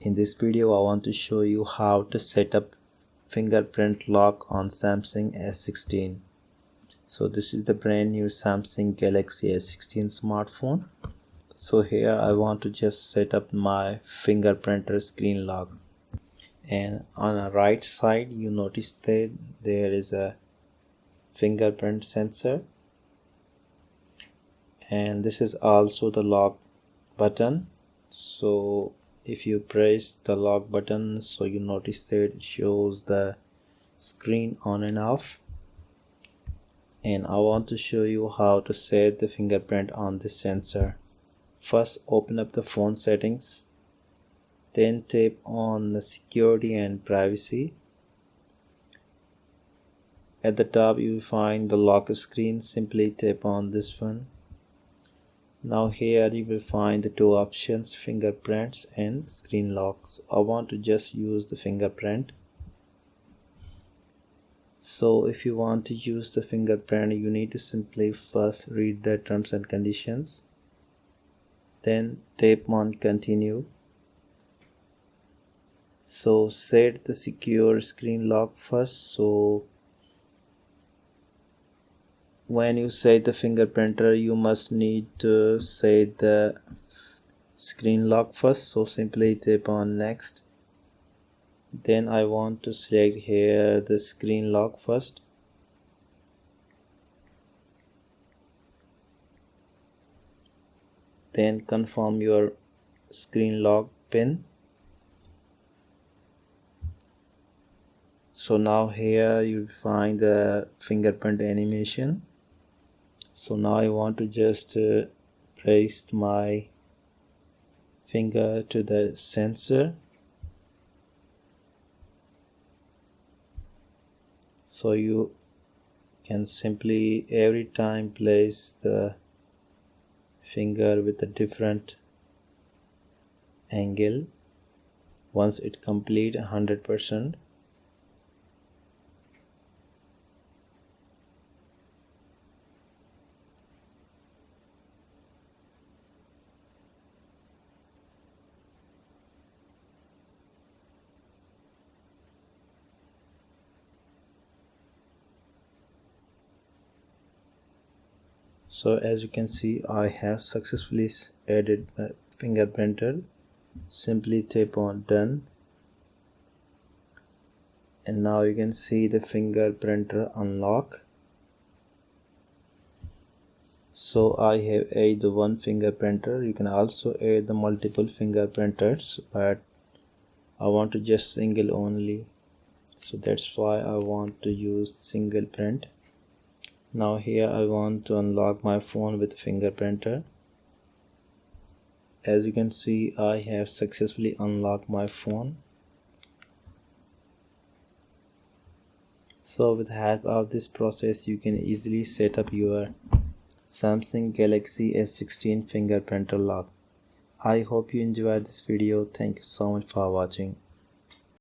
In this video I want to show you how to set up fingerprint lock on Samsung A16. So this is the brand new Samsung Galaxy A16 smartphone. So here I want to just set up my fingerprinter screen lock, and on the right side you notice that there is a fingerprint sensor, and this is also the lock button. So if you press the lock button, so you notice that it shows the screen on and off. And I want to show you how to set the fingerprint on this sensor. First, open up the phone settings, then tap on the security and privacy. At the top you will find the lock screen. Simply tap on this one. Now here you will find the two options, fingerprints and screen locks. I want to just use the fingerprint. So if you want to use the fingerprint, you need to simply first read the terms and conditions, then tap on continue. So set the secure screen lock first. So when you set the fingerprinter, you must need to set the screen lock first. So simply tap on next. Then I want to select here the screen lock first. Then confirm your screen lock pin. So now here you find the fingerprint animation. So now I want to just place my finger to the sensor. So you can simply every time place the finger with a different angle once it complete 100%. So as you can see, I have successfully added my fingerprinter. Simply tap on done, and now you can see the fingerprinter unlock. So I have added the one fingerprinter. You can also add the multiple fingerprinters, but I want to just single only. So that's why I want to use single print. Now here I want to unlock my phone with fingerprinter. As you can see, I have successfully unlocked my phone. So with the help of this process, you can easily set up your Samsung Galaxy S16 fingerprinter lock. I hope you enjoyed this video. Thank you so much for watching.